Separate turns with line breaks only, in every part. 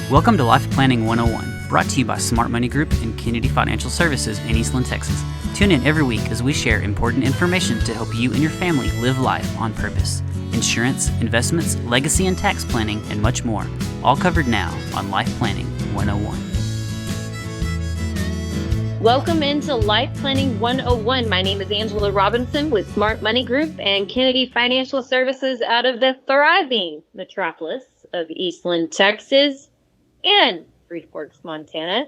Welcome to Life Planning 101, brought to you by Smart Money Group and Kennedy Financial Services in Eastland, Texas. Tune in every week as we share important information to help you and your family live life on purpose. Insurance, investments, legacy and tax planning, and much more. All covered now on Life Planning 101.
Welcome into Life Planning 101. My name is Angela Robinson with Smart Money Group and Kennedy Financial Services out of the thriving metropolis of Eastland, Texas, and Three Forks, Montana.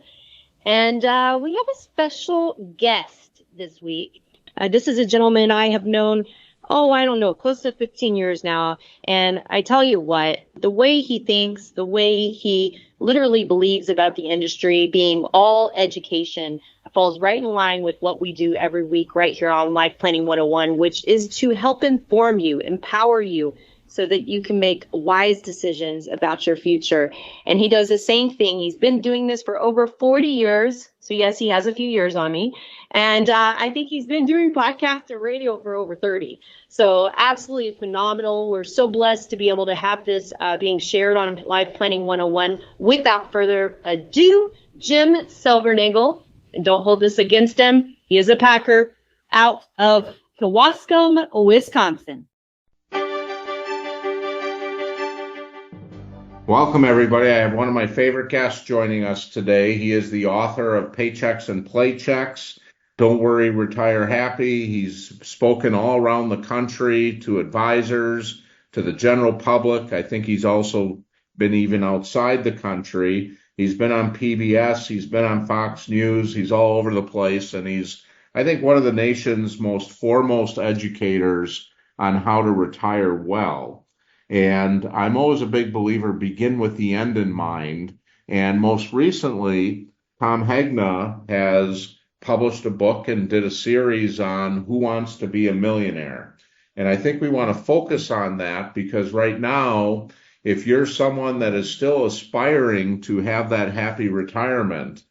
And we have a special guest this week. This is a gentleman I have known, close to 15 years now. And I tell you what, the way he thinks, the way he literally believes about the industry being all education falls right in line with what we do every week right here on Life Planning 101, which is to help inform you, empower you, so that you can make wise decisions about your future. And he does the same thing. He's been doing this for over 40 years. So yes, he has a few years on me. And I think he's been doing podcast and radio for over 30. So absolutely phenomenal. We're so blessed to be able to have this being shared on Life Planning 101. Without further ado, Jim Silvernagle, and don't hold this against him, he is a Packer out of Kewaskum, Wisconsin.
Welcome, everybody. I have one of my favorite guests joining us today. He is the author of Paychecks and Playchecks. Don't Worry, Retire Happy. He's spoken all around the country to advisors, to the general public. I think he's also been even outside the country. He's been on PBS. He's been on Fox News. He's all over the place. And he's, I think, one of the nation's most foremost educators on how to retire well. And I'm always a big believer, begin with the end in mind. And most recently, Tom Hegna has published a book and did a series on Who Wants to Be a Millionaire. And I think we want to focus on that because right now, if you're someone that is still aspiring to have that happy retirement,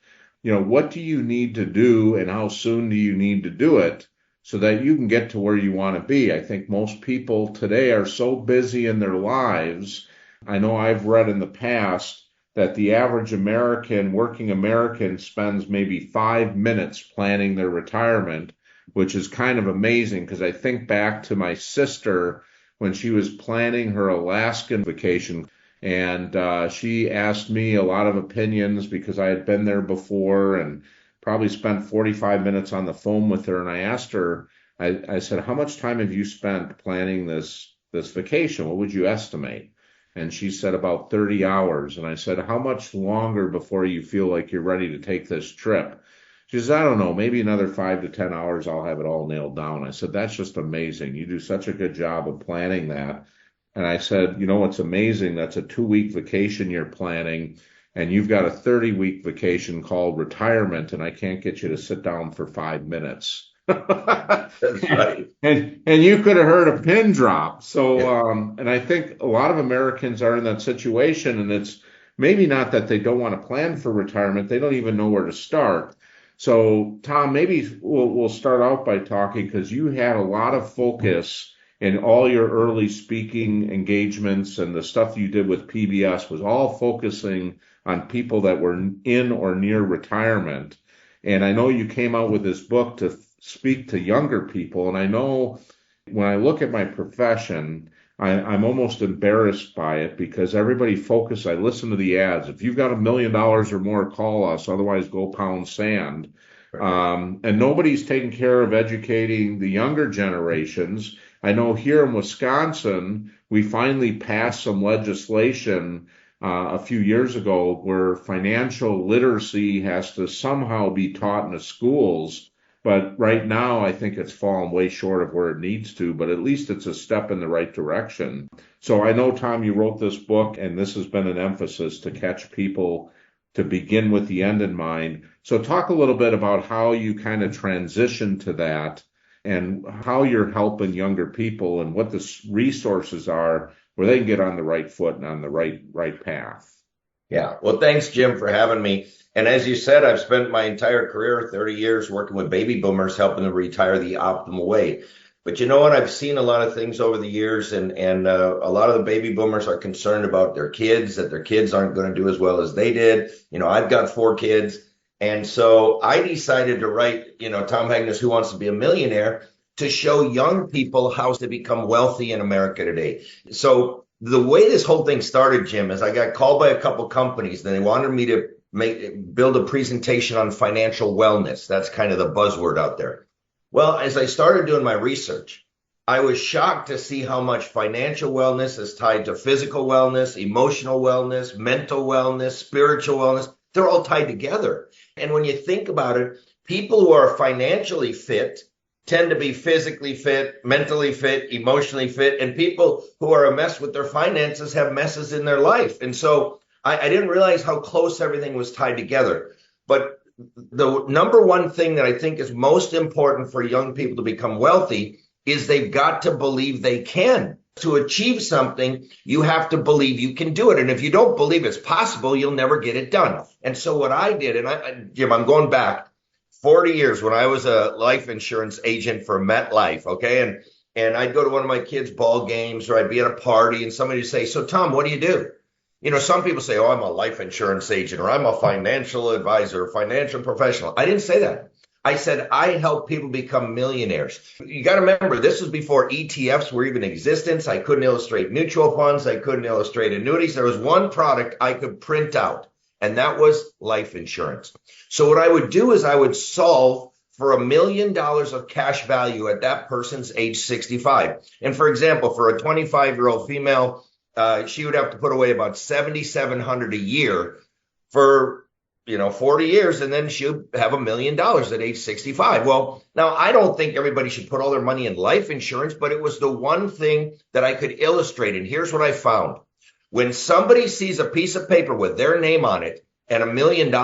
what do you need to do and how soon do you need to do it so that you can get to where you want to be? I think most people today are so busy in their lives. I know I've read in the past that the average working American spends maybe 5 minutes planning their retirement, which is kind of amazing because I think back to my sister when she was planning her Alaskan vacation. And she asked me a lot of opinions because I had been there before and probably spent 45 minutes on the phone with her. And I asked her, I said, how much time have you spent planning this vacation? What would you estimate? And she said about 30 hours. And I said, how much longer before you feel like you're ready to take this trip? She says, I don't know, maybe another 5 to 10 hours. I'll have it all nailed down. I said, that's just amazing. You do such a good job of planning that. And I said, what's amazing? That's a 2-week vacation you're planning. And you've got a 30-week vacation called retirement, and I can't get you to sit down for 5 minutes.
That's right.
And you could have heard a pin drop. So, and I think a lot of Americans are in that situation, and it's maybe not that they don't want to plan for retirement. They don't even know where to start. So, Tom, maybe we'll start out by talking because you had a lot of focus in all your early speaking engagements and the stuff you did with PBS was all focusing on people that were in or near retirement. And I know you came out with this book to speak to younger people. And I know when I look at my profession, I'm almost embarrassed by it because everybody I listen to the ads. If you've got $1 million or more, call us. Otherwise, go pound sand. And nobody's taking care of educating the younger generations. I know here in Wisconsin, we finally passed some legislation a few years ago where financial literacy has to somehow be taught in the schools. But right now, I think it's fallen way short of where it needs to, but at least it's a step in the right direction. So I know, Tom, you wrote this book, and this has been an emphasis to catch people to begin with the end in mind. So talk a little bit about how you kind of transitioned to that and how you're helping younger people and what the resources are where they can get on the right foot and on the right path.
Yeah. Well, thanks, Jim, for having me. And as you said, I've spent my entire career, 30 years, working with baby boomers, helping them retire the optimal way. But you know what? I've seen a lot of things over the years, and a lot of the baby boomers are concerned about their kids, that their kids aren't going to do as well as they did. You know, I've got 4 kids. And so I decided to write, Tom Hegna's Who Wants to Be a Millionaire to show young people how to become wealthy in America today. So the way this whole thing started, Jim, is I got called by a couple companies and they wanted me to build a presentation on financial wellness. That's kind of the buzzword out there. Well, as I started doing my research, I was shocked to see how much financial wellness is tied to physical wellness, emotional wellness, mental wellness, spiritual wellness. They're all tied together. And when you think about it, people who are financially fit tend to be physically fit, mentally fit, emotionally fit, and people who are a mess with their finances have messes in their life. And so I didn't realize how close everything was tied together. But the number one thing that I think is most important for young people to become wealthy is they've got to believe they can. To achieve something, you have to believe you can do it. And if you don't believe it's possible, you'll never get it done. And so what I did, and Jim, I'm going back 40 years when I was a life insurance agent for MetLife, okay? And I'd go to one of my kids' ball games or I'd be at a party and somebody would say, so Tom, what do you do? Some people say, oh, I'm a life insurance agent or I'm a financial advisor, financial professional. I didn't say that. I said, I help people become millionaires. You got to remember, this was before ETFs were even in existence. I couldn't illustrate mutual funds. I couldn't illustrate annuities. There was one product I could print out, and that was life insurance. So what I would do is I would solve for $1 million of cash value at that person's age 65. And for example, for a 25-year-old female, she would have to put away about $7,700 a year for 40 years, and then she'll have $1 million at age 65. Well, now I don't think everybody should put all their money in life insurance, but it was the one thing that I could illustrate. And here's what I found. When somebody sees a piece of paper with their name on it and $1 million,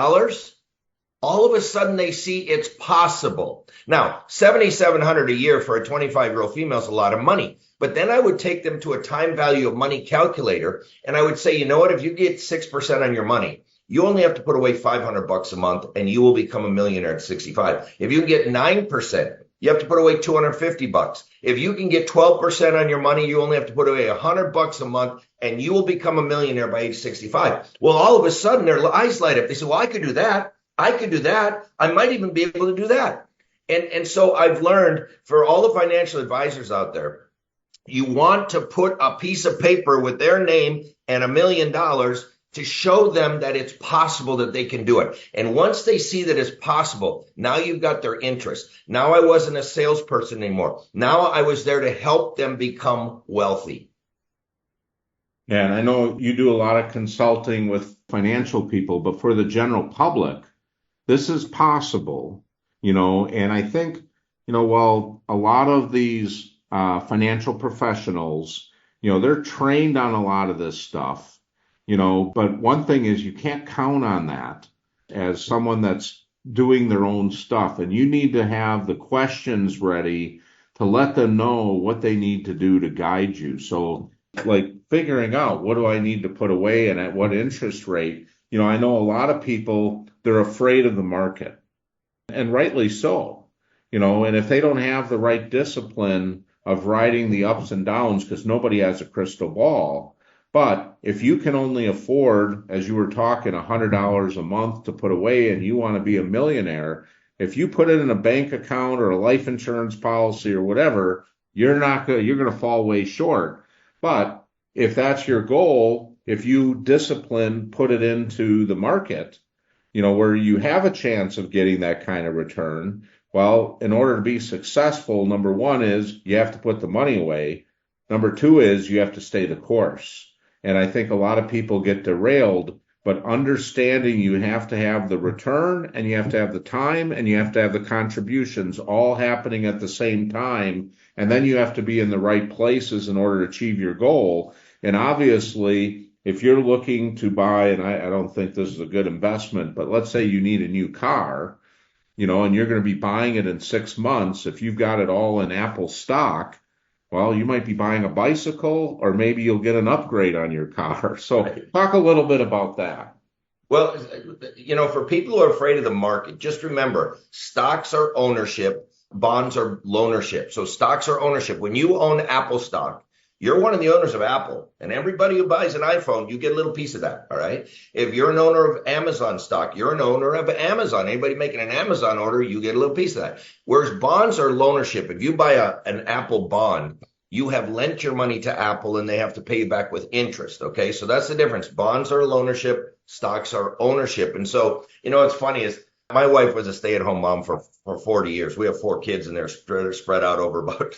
all of a sudden they see it's possible. Now, $7,700 a year for a 25-year-old female is a lot of money. But then I would take them to a time value of money calculator, and I would say, you know what, if you get 6% on your money, you only have to put away $500 a month and you will become a millionaire at 65. If you can get 9%, you have to put away $250. If you can get 12% on your money, you only have to put away $100 a month and you will become a millionaire by age 65. Well, all of a sudden their eyes light up. They say, well, I could do that. I could do that. I might even be able to do that. And so I've learned for all the financial advisors out there, you want to put a piece of paper with their name and $1 million to show them that it's possible that they can do it. And once they see that it's possible, now you've got their interest. Now I wasn't a salesperson anymore. Now I was there to help them become wealthy.
Yeah, and I know you do a lot of consulting with financial people, but for the general public, this is possible, and I think, while a lot of these financial professionals, they're trained on a lot of this stuff, but one thing is you can't count on that as someone that's doing their own stuff. And you need to have the questions ready to let them know what they need to do to guide you. So like figuring out what do I need to put away and at what interest rate, I know a lot of people, they're afraid of the market, and rightly so, and if they don't have the right discipline of riding the ups and downs, because nobody has a crystal ball. But if you can only afford, as you were talking, $100 a month to put away and you want to be a millionaire, if you put it in a bank account or a life insurance policy or whatever, you're going to fall way short. But if that's your goal, if you discipline, put it into the market, where you have a chance of getting that kind of return, well, in order to be successful, number one is you have to put the money away. Number two is you have to stay the course. And I think a lot of people get derailed, but understanding you have to have the return and you have to have the time and you have to have the contributions all happening at the same time. And then you have to be in the right places in order to achieve your goal. And obviously, if you're looking to buy, and I don't think this is a good investment, but let's say you need a new car, and you're going to be buying it in 6 months. If you've got it all in Apple stock, well, you might be buying a bicycle, or maybe you'll get an upgrade on your car. So talk a little bit about that.
Well, for people who are afraid of the market, just remember, stocks are ownership, bonds are loanership. So stocks are ownership. When you own Apple stock, you're one of the owners of Apple, and everybody who buys an iPhone, you get a little piece of that. All right. If you're an owner of Amazon stock, you're an owner of Amazon. Anybody making an Amazon order, you get a little piece of that. Whereas bonds are loanership. If you buy an Apple bond, you have lent your money to Apple and they have to pay you back with interest. Okay. So that's the difference. Bonds are loanership, stocks are ownership. And so, what's funny is my wife was a stay-at-home mom for 40 years. We have 4 kids and they're spread out over about,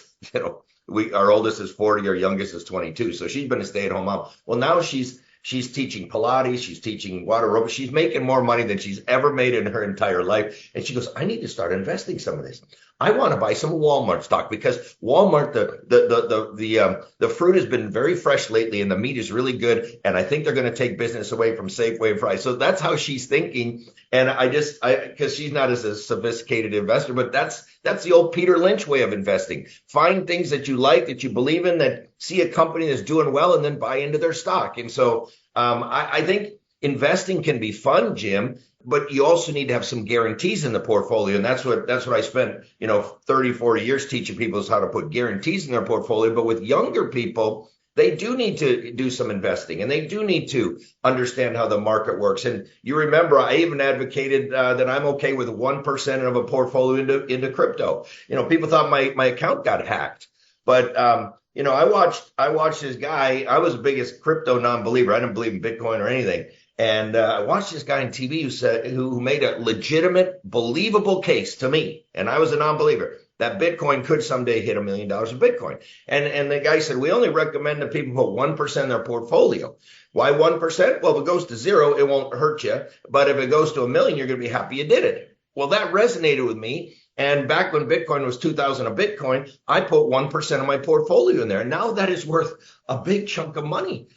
our oldest is 40, our youngest is 22. So she's been a stay-at-home mom. Well, now she's teaching Pilates, she's teaching water aerobics. She's making more money than she's ever made in her entire life. And she goes, I need to start investing some of this. I want to buy some Walmart stock because Walmart, the fruit has been very fresh lately and the meat is really good. And I think they're going to take business away from Safeway and Fry. So that's how she's thinking. And because she's not as a sophisticated investor, but that's the old Peter Lynch way of investing. Find things that you like, that you believe in, that see a company that's doing well and then buy into their stock. And so I think investing can be fun, Jim, but you also need to have some guarantees in the portfolio. And that's what I spent, 30, 40 years teaching people is how to put guarantees in their portfolio. But with younger people, they do need to do some investing and they do need to understand how the market works. And you remember, I even advocated that I'm okay with 1% of a portfolio into crypto. People thought my account got hacked, but I watched this guy. I was the biggest crypto non-believer. I didn't believe in Bitcoin or anything. And I watched this guy on TV who made a legitimate, believable case to me. And I was a non-believer that Bitcoin could someday hit $1 million of Bitcoin. And the guy said, we only recommend that people put 1% in their portfolio. Why 1%? Well, if it goes to 0, it won't hurt you. But if it goes to $1 million, you're going to be happy you did it. Well, that resonated with me. And back when Bitcoin was 2,000 a Bitcoin, I put 1% of my portfolio in there. And now that is worth a big chunk of money.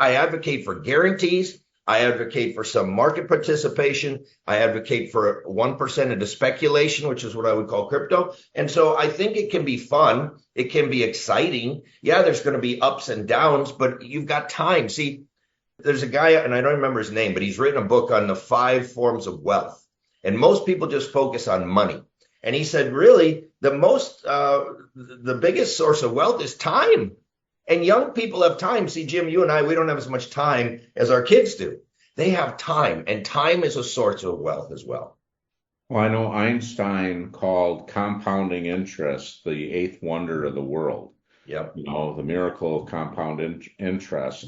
I advocate for guarantees. I advocate for some market participation. I advocate for 1% into speculation, which is what I would call crypto. And so I think it can be fun. It can be exciting. Yeah, there's going to be ups and downs, but you've got time. See, there's a guy, and I don't remember his name, but he's written a book on the 5 forms of wealth. And most people just focus on money. And he said, really, the biggest source of wealth is time. And young people have time. See, Jim, you and I, we don't have as much time as our kids do. They have time, and time is a source of wealth as well.
Well, I know Einstein called compounding interest the 8th wonder of the world.
Yep.
The miracle of compound interest.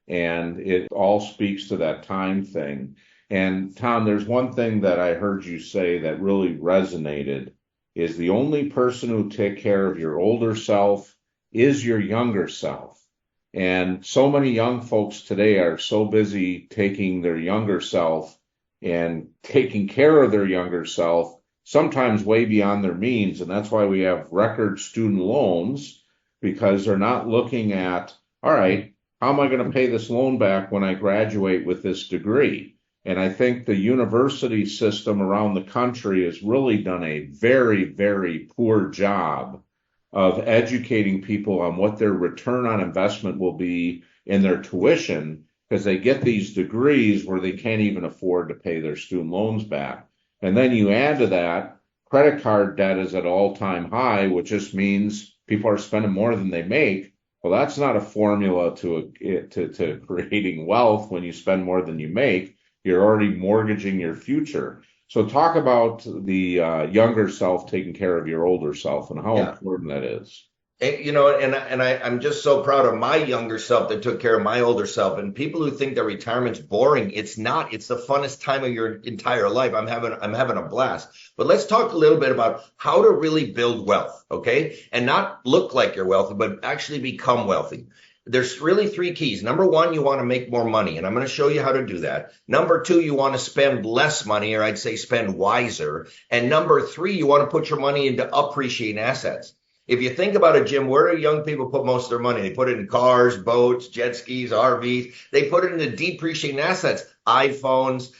And it all speaks to that time thing. And Tom, there's one thing that I heard you say that really resonated, is the only person who take care of your older self is your younger self. And so many young folks today are so busy taking their younger self and taking care of their younger self, sometimes way beyond their means. And that's why we have record student loans, because they're not looking at, all right, how am I going to pay this loan back when I graduate with this degree? And I think the university system around the country has really done a very, very poor job of educating people on what their return on investment will be in their tuition, because they get these degrees where they can't even afford to pay their student loans back. And then you add to that, credit card debt is at all-time high, which just means people are spending more than they make. Well, that's not a formula to creating wealth. When you spend more than you make, you're already mortgaging your future. So talk about the younger self taking care of your older self and how important that is.
I'm just so proud of my younger self that took care of my older self. And people who think that retirement's boring, it's not. It's the funnest time of your entire life. I'm having a blast. But let's talk a little bit about how to really build wealth, okay? And not look like you're wealthy, but actually become wealthy. There's really 3 keys. Number 1, you want to make more money, and I'm going to show you how to do that. Number 2, you want to spend less money, or I'd say spend wiser. And number 3, you want to put your money into appreciating assets. If you think about it, Jim, where do young people put most of their money? They put it in cars, boats, jet skis, RVs. They put it into depreciating assets, iPhones,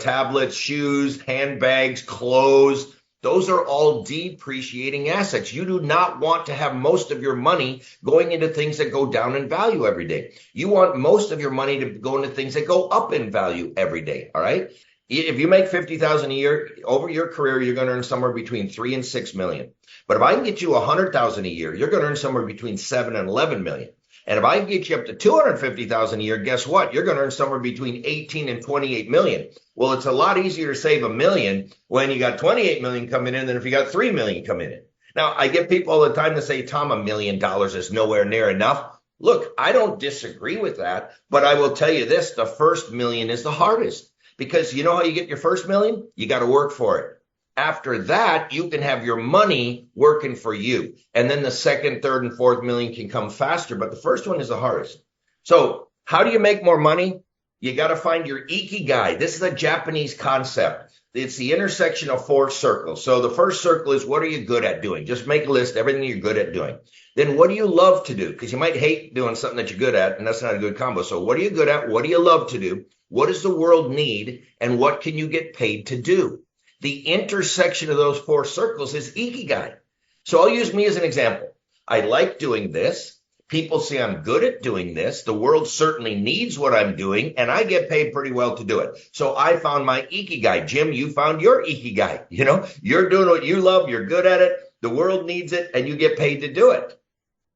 tablets, shoes, handbags, clothes. Those are all depreciating assets. You do not want to have most of your money going into things that go down in value every day. You want most of your money to go into things that go up in value every day. All right. If you make 50,000 a year over your career, you're going to earn somewhere between 3 and 6 million. But if I can get you 100,000 a year, you're going to earn somewhere between 7 and 11 million. And if I can get you up to 250,000 a year, guess what? You're going to earn somewhere between 18 and 28 million. Well, it's a lot easier to save $1 million when you got 28 million coming in than if you got 3 million coming in. Now, I get people all the time that say, Tom, $1 million is nowhere near enough. Look, I don't disagree with that, but I will tell you this, the first million is the hardest. Because you know how you get your first million? You got to work for it. After that, you can have your money working for you. And then the second, third, and fourth million can come faster. But the first one is the hardest. So how do you make more money? You got to find your ikigai. This is a Japanese concept. It's the intersection of 4 circles. So the first circle is, what are you good at doing? Just make a list, everything you're good at doing. Then what do you love to do? Because you might hate doing something that you're good at, and that's not a good combo. So what are you good at? What do you love to do? What does the world need? And what can you get paid to do? The intersection of those 4 circles is ikigai. So I'll use me as an example. I like doing this. People say I'm good at doing this. The world certainly needs what I'm doing, and I get paid pretty well to do it. So I found my ikigai. Jim, you found your ikigai. You know, you're doing what you love. You're good at it. The world needs it, and you get paid to do it.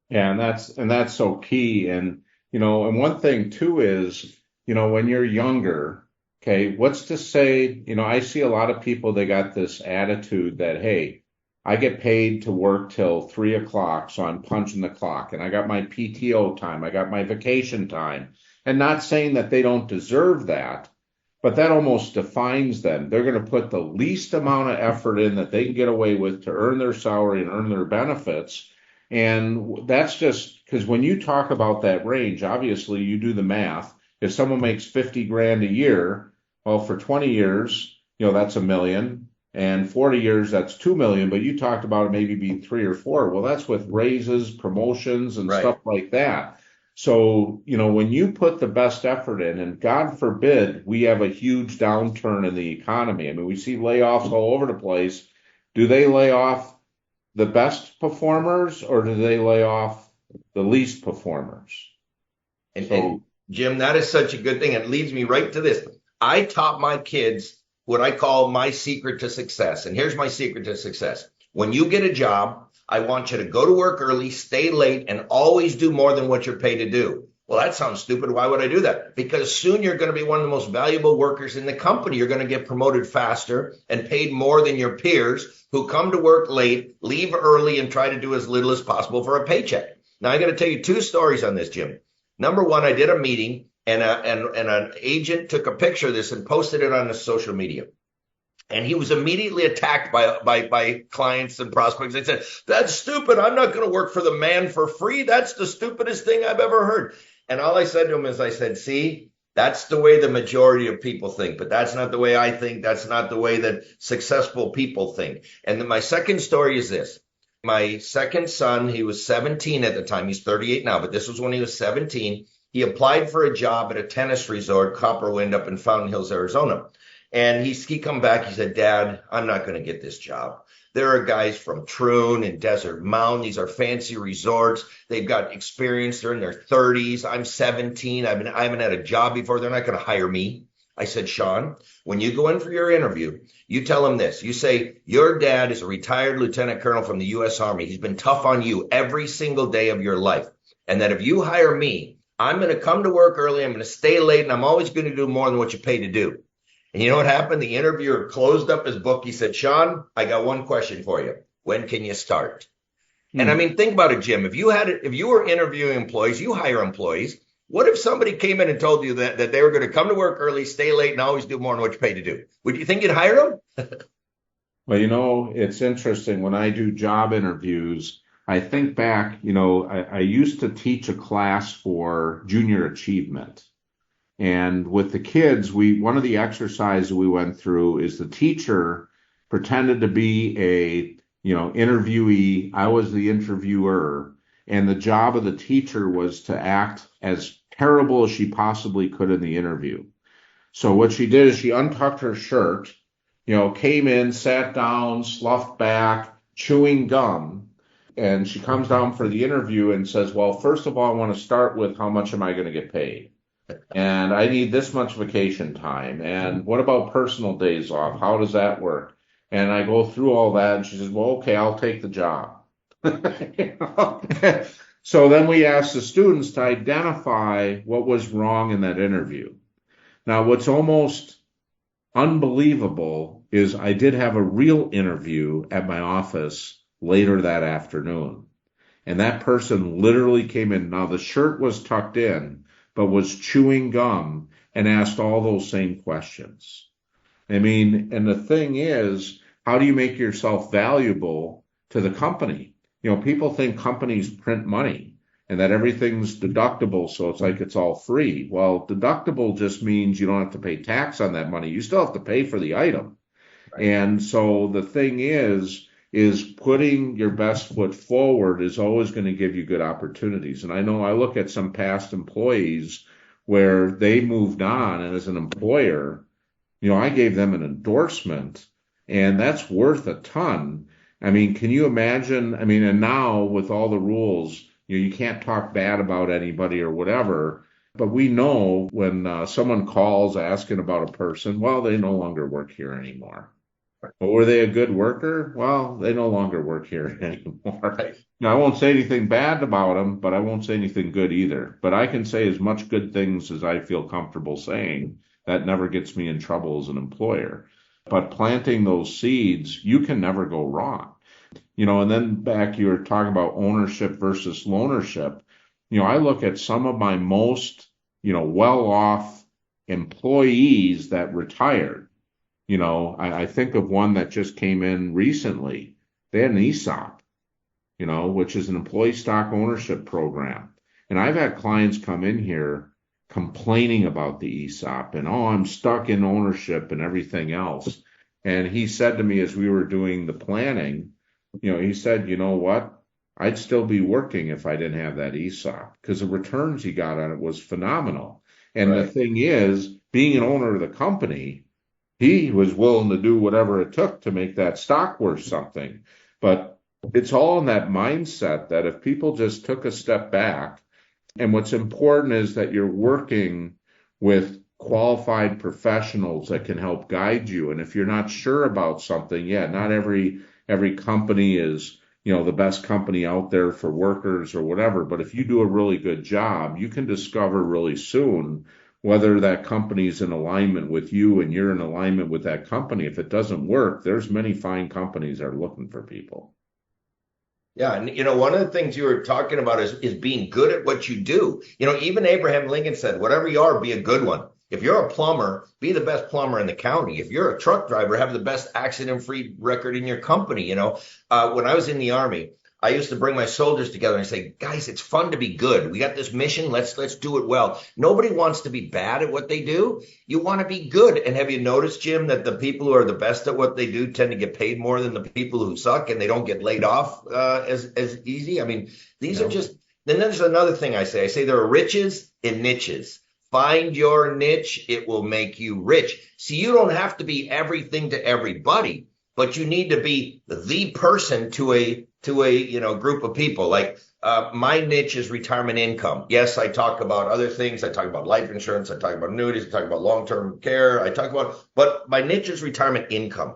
Yeah, and that's so key. And and one thing too is, when you're younger, okay, what's to say, I see a lot of people, they got this attitude that, hey, I get paid to work till 3 o'clock, so I'm punching the clock, and I got my PTO time, I got my vacation time, and not saying that they don't deserve that, but that almost defines them. They're going to put the least amount of effort in that they can get away with to earn their salary and earn their benefits. And that's just because when you talk about that range, obviously you do the math. If someone makes 50 grand a year, well, for 20 years, that's $1 million. And 40 years, that's 2 million. But you talked about it maybe being 3 or 4. Well, that's with raises, promotions, and
Right.
stuff like that. So, when you put the best effort in, and God forbid we have a huge downturn in the economy. I mean, we see layoffs all over the place. Do they lay off the best performers, or do they lay off the least performers?
And Jim, that is such a good thing. It leads me right to this. I taught my kids what I call my secret to success. And here's my secret to success. When you get a job, I want you to go to work early, stay late, and always do more than what you're paid to do. Well, that sounds stupid. Why would I do that? Because soon you're going to be one of the most valuable workers in the company. You're going to get promoted faster and paid more than your peers who come to work late, leave early, and try to do as little as possible for a paycheck. Now, I got to tell you 2 stories on this, Jim. Number one, I did a meeting, and an agent took a picture of this and posted it on his social media. And he was immediately attacked by clients and prospects. They said, that's stupid. I'm not going to work for the man for free. That's the stupidest thing I've ever heard. And all I said to him is, I said, see, that's the way the majority of people think, but that's not the way I think. That's not the way that successful people think. And then my second story is this. My second son, he was 17 at the time. He's 38 now, but this was when he was 17. He applied for a job at a tennis resort, Copperwind, up in Fountain Hills, Arizona. And he come back. He said, Dad, I'm not going to get this job. There are guys from Troon and Desert Mountain. These are fancy resorts. They've got experience. They're in their 30s. I'm 17. I haven't had a job before. They're not going to hire me. I said, Sean, when you go in for your interview, you tell them this. You say, your dad is a retired lieutenant colonel from the U.S. Army. He's been tough on you every single day of your life. And that if you hire me, I'm going to come to work early. I'm going to stay late, and I'm always going to do more than what you pay to do. And you know what happened? The interviewer closed up his book. He said, Sean, I got one question for you. When can you start? And I mean, think about it, Jim. If you were interviewing employees, you hire employees. What if somebody came in and told you that they were going to come to work early, stay late, and always do more than what you pay to do? Would you think you'd hire them?
Well, it's interesting. When I do job interviews, I think back, I used to teach a class for junior achievement. And with the kids, one of the exercises we went through is the teacher pretended to be a, interviewee. I was the interviewer. And the job of the teacher was to act as terrible as she possibly could in the interview. So what she did is she untucked her shirt, came in, sat down, sloughed back, chewing gum. And she comes down for the interview and says, well, first of all, I want to start with how much am I going to get paid? And I need this much vacation time. And what about personal days off? How does that work? And I go through all that, and she says, well, okay, I'll take the job. You know? So then we ask the students to identify what was wrong in that interview. Now, what's almost unbelievable is I did have a real interview at my office later that afternoon. And that person literally came in. Now, the shirt was tucked in, but was chewing gum and asked all those same questions. I mean, and the thing is, how do you make yourself valuable to the company? You know, people think companies print money and that everything's deductible, so it's like it's all free. Well, deductible just means you don't have to pay tax on that money. You still have to pay for the item. Right. And so the thing is putting your best foot forward is always going to give you good opportunities. And I know I look at some past employees where they moved on, and as an employer, you know, I gave them an endorsement, and that's worth a ton. I mean, can you imagine? I mean, and now with all the rules, you can't talk bad about anybody or whatever. But we know when someone calls asking about a person, well, they no longer work here anymore. But were they a good worker? Well, they no longer work here anymore. Now, I won't say anything bad about them, but I won't say anything good either. But I can say as much good things as I feel comfortable saying. That never gets me in trouble as an employer. But planting those seeds, you can never go wrong. You know, and then back, you were talking about ownership versus loanership. You know, I look at some of my most, you know, well-off employees that retired. You know, I think of one that just came in recently. They had an ESOP, you know, which is an employee stock ownership program. And I've had clients come in here complaining about the ESOP and, oh, I'm stuck in ownership and everything else. And he said to me as we were doing the planning, you know, he said, you know what? I'd still be working if I didn't have that ESOP because the returns he got on it was phenomenal. And right. The thing is, being an owner of the company, he was willing to do whatever it took to make that stock worth something. But it's all in that mindset that if people just took a step back, and what's important is that you're working with qualified professionals that can help guide you. And if you're not sure about something, yeah, not every company is, you know, the best company out there for workers or whatever. But if you do a really good job, you can discover really soon whether that company is in alignment with you and you're in alignment with that company. If it doesn't work, there's many fine companies that are looking for people.
Yeah, and you know, one of the things you were talking about is being good at what you do. You know, even Abraham Lincoln said, whatever you are, be a good one. If you're a plumber, be the best plumber in the county. If you're a truck driver, have the best accident-free record in your company. You know, when I was in the Army, I used to bring my soldiers together and say, guys, it's fun to be good. We got this mission. Let's do it well. Nobody wants to be bad at what they do. You want to be good. And have you noticed, Jim, that the people who are the best at what they do tend to get paid more than the people who suck, and they don't get laid off as easy? I mean, these are just, then there's another thing I say there are riches in niches. Find your niche. It will make you rich. See, you don't have to be everything to everybody, but you need to be the person to a you know, group of people. Like my niche is retirement income. Yes, I talk about other things. I talk about life insurance. I talk about annuities. I talk about long-term care. But my niche is retirement income.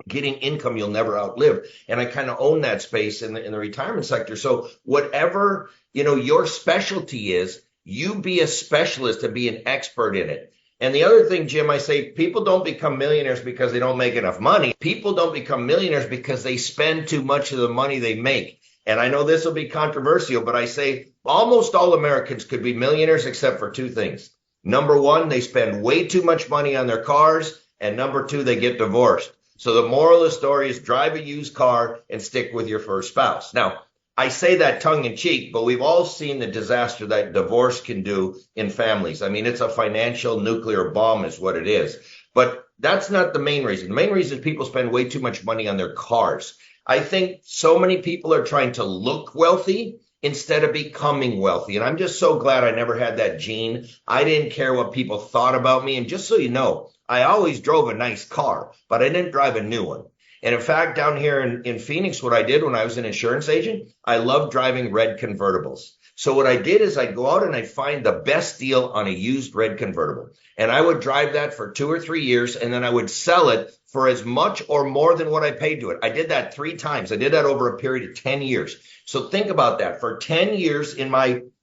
Getting income you'll never outlive. And I kind of own that space in the retirement sector. So whatever, you know, your specialty is, you be a specialist and be an expert in it. And the other thing, Jim, I say people don't become millionaires because they don't make enough money. People don't become millionaires because they spend too much of the money they make. And I know this will be controversial, but I say almost all Americans could be millionaires except for two things. Number one, they spend way too much money on their cars. And number two, they get divorced. So the moral of the story is drive a used car and stick with your first spouse. Now, I say that tongue in cheek, but we've all seen the disaster that divorce can do in families. I mean, it's a financial nuclear bomb is what it is. But that's not the main reason. The main reason is people spend way too much money on their cars. I think so many people are trying to look wealthy instead of becoming wealthy. And I'm just so glad I never had that gene. I didn't care what people thought about me. And just so you know, I always drove a nice car, but I didn't drive a new one. And in fact, down here in Phoenix, what I did when I was an insurance agent, I loved driving red convertibles. So what I did is I'd go out and I'd find the best deal on a used red convertible. And I would drive that for 2 or 3 years, and then I would sell it for as much or more than what I paid to it. I did that 3 times. I did that over a period of 10 years. So think about that. For 10 years in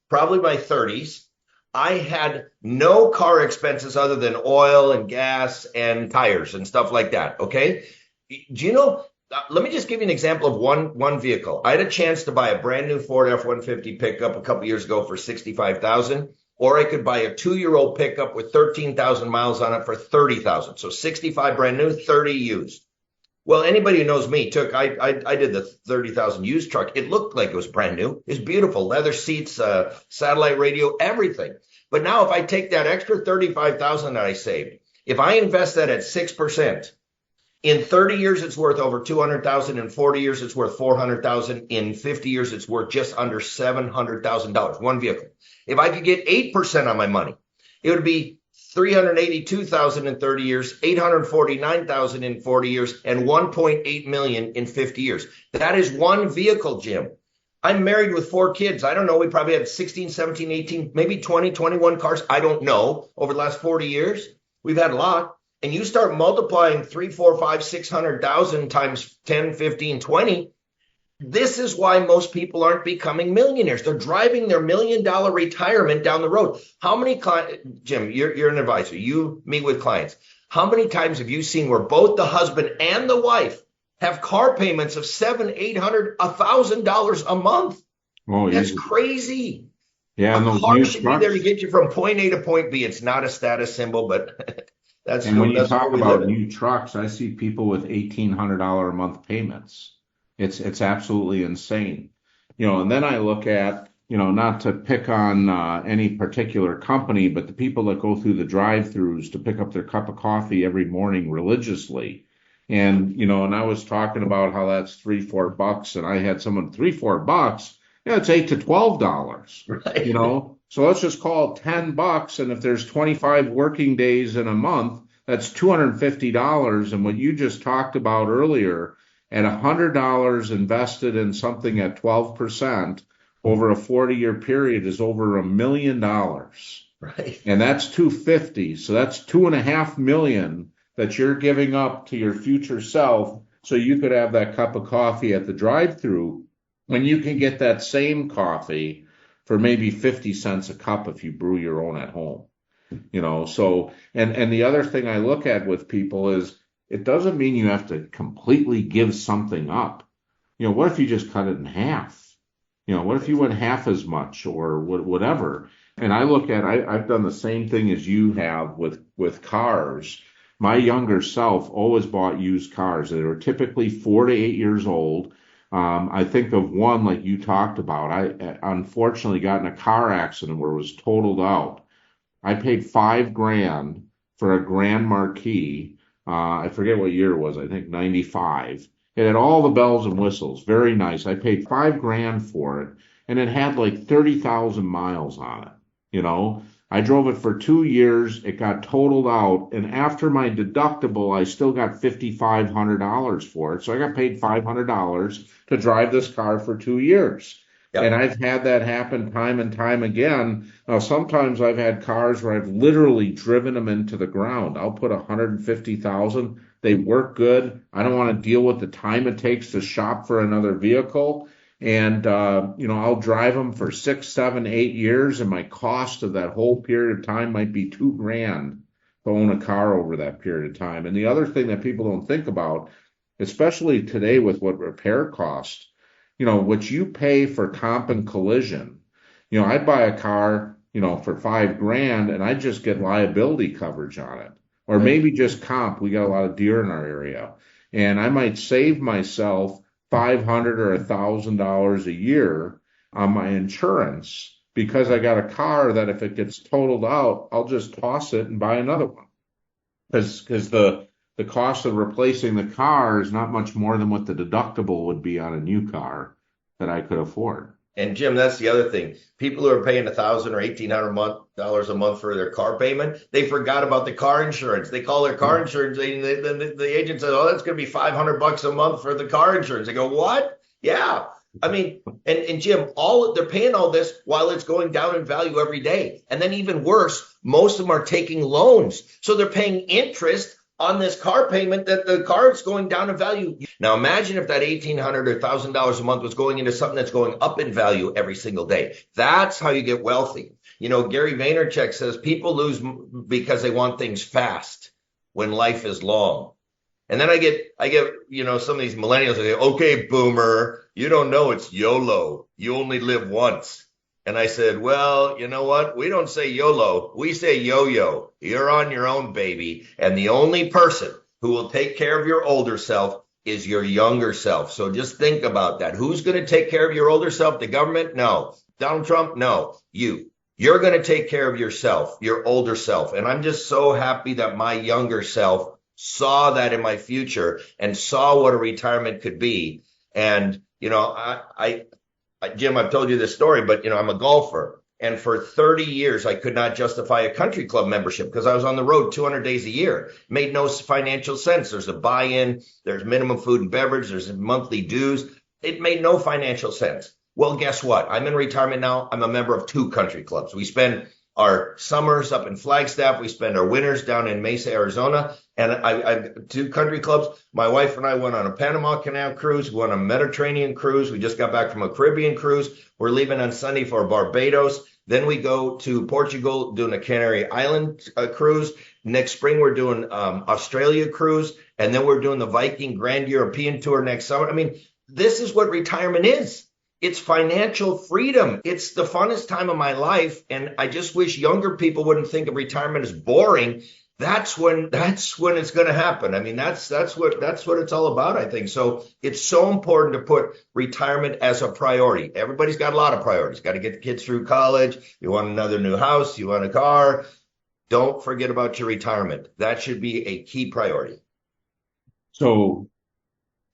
probably my 30s, I had no car expenses other than oil and gas and tires and stuff like that. Okay. Do you know? Let me just give you an example of one vehicle. I had a chance to buy a brand new Ford F-150 pickup a couple years ago for $65,000, or I could buy a 2-year-old pickup with 13,000 miles on it for $30,000. So 65 brand new, 30 used. Well, anybody who knows me I did the 30,000 used truck. It looked like it was brand new. It's beautiful, leather seats, satellite radio, everything. But now if I take that extra 35,000 that I saved, if I invest that at 6%, in 30 years, it's worth over 200,000. In 40 years, it's worth 400,000. In 50 years, it's worth just under $700,000, one vehicle. If I could get 8% on my money, it would be 382,000 in 30 years, 849,000 in 40 years, and 1.8 million in 50 years. That is one vehicle, Jim. I'm married with 4 kids. I don't know. We probably had 16, 17, 18, maybe 20, 21 cars. I don't know. Over the last 40 years, we've had a lot. And you start multiplying 3, 4, 5, 600,000 times 10, 15, 20. This is why most people aren't becoming millionaires. They're driving their $1 million retirement down the road. How many clients, Jim, you're an advisor. You meet with clients. How many times have you seen where both the husband and the wife have car payments of $700, $800, $1,000 a month?
Oh,
that's crazy.
Yeah, and
a
those
car
new
should
trucks,
be there to get you from point A to point B. It's not a status symbol, but
and when you talk about new trucks, I see people with $1,800 a month payments. It's absolutely insane. And then I look at, not to pick on any particular company, but the people that go through the drive-throughs to pick up their cup of coffee every morning religiously. And, and I was talking about how that's $3, $4, and I had someone $3, $4, it's $8 to $12,
right.
So let's just call it $10. And if there's 25 working days in a month, that's $250. And what you just talked about earlier, at $100 invested in something at 12% over a 40-year period is over $1 million.
Right.
And that's $250. So that's $2.5 million that you're giving up to your future self so you could have that cup of coffee at the drive-through when you can get that same coffee for maybe 50 cents a cup if you brew your own at home. So, and the other thing I look at with people is it doesn't mean you have to completely give something up. What if you just cut it in half? What if you went half as much or whatever? And I look at, I've done the same thing as you have with cars. My younger self always bought used cars. They were typically 4 to 8 years old. I think of one like you talked about. I unfortunately got in a car accident where it was totaled out. I paid $5,000 for a Grand Marquis. I forget what year it was. I think 95. It had all the bells and whistles. Very nice. I paid $5,000 for it, and it had like 30,000 miles on it. I drove it for 2 years. It got totaled out, and after my deductible, I still got $5,500 for it. So I got paid $500 to drive this car for 2 years. Yep. And I've had that happen time and time again. Now, sometimes I've had cars where I've literally driven them into the ground. I'll put $150,000. They work good. I don't want to deal with the time it takes to shop for another vehicle. And, I'll drive them for 6, 7, 8 years. And my cost of that whole period of time might be $2,000 to own a car over that period of time. And the other thing that people don't think about, especially today with what repair costs, what you pay for comp and collision. I'd buy a car, for $5,000 and I'd just get liability coverage on it. Or maybe just comp. We got a lot of deer in our area. And I might save myself $500 or $1,000 a year on my insurance because I got a car that if it gets totaled out, I'll just toss it and buy another one. Because the cost of replacing the car is not much more than what the deductible would be on a new car that I could afford.
And Jim, that's the other thing. People who are paying $1,000 or $1,800 a month for their car payment, they forgot about the car insurance. They call their car insurance agent. The agent says, "Oh, that's going to be $500 a month for the car insurance." They go, "What?" Yeah. I mean, and Jim, they're paying all this while it's going down in value every day. And then even worse, most of them are taking loans. So they're paying interest on this car payment that the car is going down in value. Now imagine if that $1,800 or $1,000 a month was going into something that's going up in value every single day. That's how you get wealthy. You know, Gary Vaynerchuk says people lose because they want things fast when life is long. And then I get, you know, some of these millennials say, okay, boomer, you don't know it's YOLO. You only live once. And I said, well, you know what? We don't say YOLO. We say yo-yo. You're on your own, baby. And the only person who will take care of your older self is your younger self. So just think about that. Who's going to take care of your older self? The government? No. Donald Trump? No. You. You're going to take care of yourself, your older self. And I'm just so happy that my younger self saw that in my future and saw what a retirement could be. And, you know, Jim, I've told you this story, but, you know, I'm a golfer. And for 30 years, I could not justify a country club membership because I was on the road 200 days a year. Made no financial sense. There's a buy-in, there's minimum food and beverage, there's monthly dues. It made no financial sense. Well, guess what? I'm in retirement now. I'm a member of 2 country clubs. We spend our summers up in Flagstaff. We spend our winters down in Mesa, Arizona. And I 2 country clubs. My wife and I went on a Panama Canal cruise. We went on a Mediterranean cruise. We just got back from a Caribbean cruise. We're leaving on Sunday for Barbados. Then we go to Portugal doing a Canary Island cruise. Next spring, we're doing Australia cruise. And then we're doing the Viking Grand European Tour next summer. I mean, this is what retirement is. It's financial freedom. It's the funnest time of my life. And I just wish younger people wouldn't think of retirement as boring. That's when it's going to happen. I mean, that's what it's all about, I think. So it's so important to put retirement as a priority. Everybody's got a lot of priorities. Got to get the kids through college. You want another new house. You want a car. Don't forget about your retirement. That should be a key priority.
So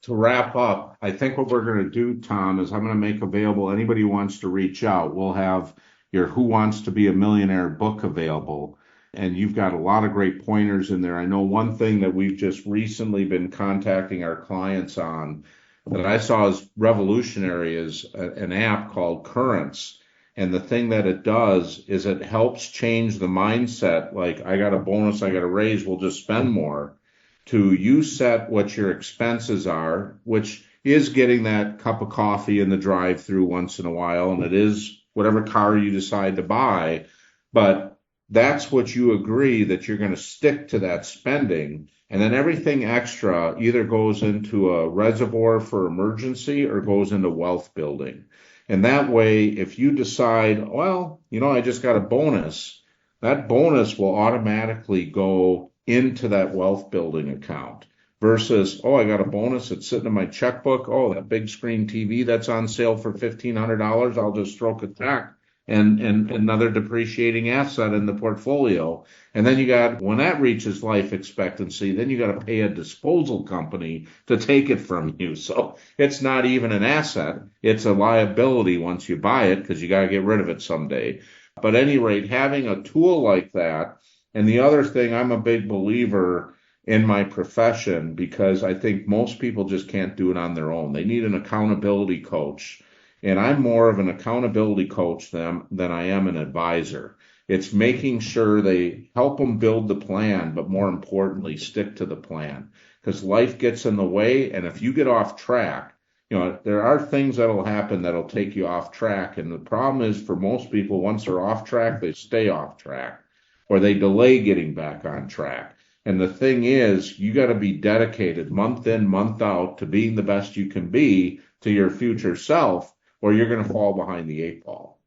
to wrap up, I think what we're going to do, Tom, is I'm going to make available anybody who wants to reach out. We'll have your Who Wants to Be a Millionaire book available. And you've got a lot of great pointers in there. I know one thing that we've just recently been contacting our clients on that I saw as revolutionary is an app called Currents. And the thing that it does is it helps change the mindset. Like, I got a bonus, I got a raise, we'll just spend more. To you set what your expenses are, which is getting that cup of coffee in the drive-through once in a while, and it is whatever car you decide to buy. But that's what you agree that you're going to stick to that spending. And then everything extra either goes into a reservoir for emergency or goes into wealth building. And that way, if you decide, well, you know, I just got a bonus, that bonus will automatically go into that wealth building account versus, oh, I got a bonus, it's sitting in my checkbook. Oh, that big screen TV that's on sale for $1,500, I'll just stroke a check. And another depreciating asset in the portfolio. And then you got, when that reaches life expectancy, then you got to pay a disposal company to take it from you. So it's not even an asset. It's a liability once you buy it because you got to get rid of it someday. But at any rate, having a tool like that. And the other thing, I'm a big believer in my profession because I think most people just can't do it on their own. They need an accountability coach. And I'm more of an accountability coach than I am an advisor. It's making sure they help them build the plan, but more importantly, stick to the plan. Because life gets in the way, and if you get off track, you know, there are things that'll happen that'll take you off track. And the problem is for most people, once they're off track, they stay off track, or they delay getting back on track. And the thing is, you got to be dedicated month in, month out to being the best you can be to your future self, or you're going to fall behind the 8 ball.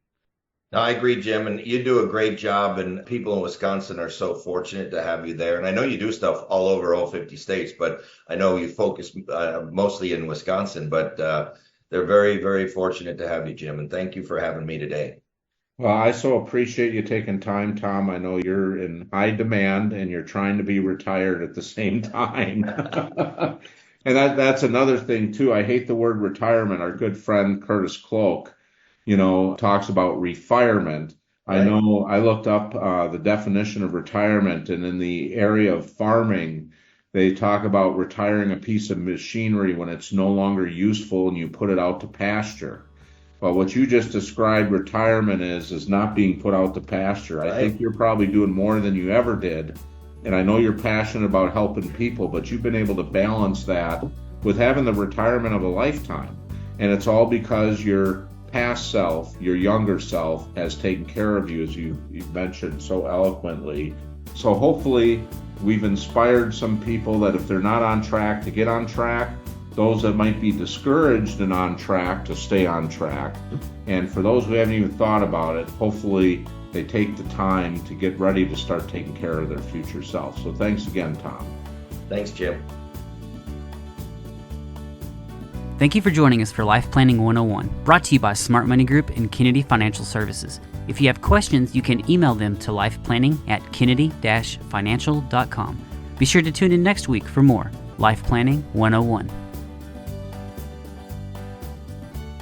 No, I agree, Jim, and you do a great job, and people in Wisconsin are so fortunate to have you there. And I know you do stuff all over all 50 states, but I know you focus mostly in Wisconsin, but they're very, very fortunate to have you, Jim, and thank you for having me today.
Well, I so appreciate you taking time, Tom. I know you're in high demand and you're trying to be retired at the same time. And that's another thing, too. I hate the word retirement. Our good friend Curtis Cloak, you know, talks about refirement. Right. I know I looked up the definition of retirement, and in the area of farming, They talk about retiring a piece of machinery when it's no longer useful and you put it out to pasture. But what you just described retirement is not being put out to pasture. I think you're probably doing more than you ever did. And I know you're passionate about helping people, but you've been able to balance that with having the retirement of a lifetime. And it's all because your past self, your younger self, has taken care of you, as you mentioned so eloquently. So hopefully we've inspired some people that if they're not on track, to get on track. Those that might be discouraged and on track, to stay on track. And for those who haven't even thought about it, hopefully they take the time to get ready to start taking care of their future self. So thanks again, Tom.
Thanks, Jim.
Thank you for joining us for Life Planning 101, brought to you by Smart Money Group and Kennedy Financial Services. If you have questions, you can email them to lifeplanning@kennedy-financial.com. Be sure to tune in next week for more Life Planning 101.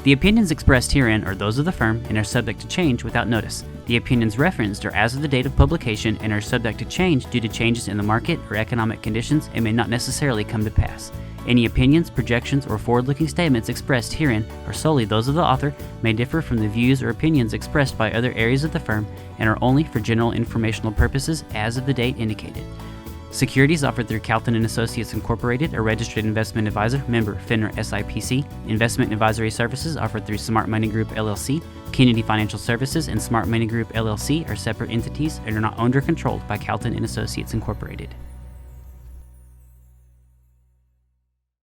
The opinions expressed herein are those of the firm and are subject to change without notice. The opinions referenced are as of the date of publication and are subject to change due to changes in the market or economic conditions and may not necessarily come to pass. Any opinions, projections, or forward-looking statements expressed herein are solely those of the author, may differ from the views or opinions expressed by other areas of the firm, and are only for general informational purposes as of the date indicated. Securities offered through Calton & Associates Incorporated, a registered investment advisor, member FINRA SIPC. Investment advisory services offered through Smart Money Group LLC. Kennedy Financial Services and Smart Money Group LLC are separate entities and are not owned or controlled by Calton & Associates Incorporated.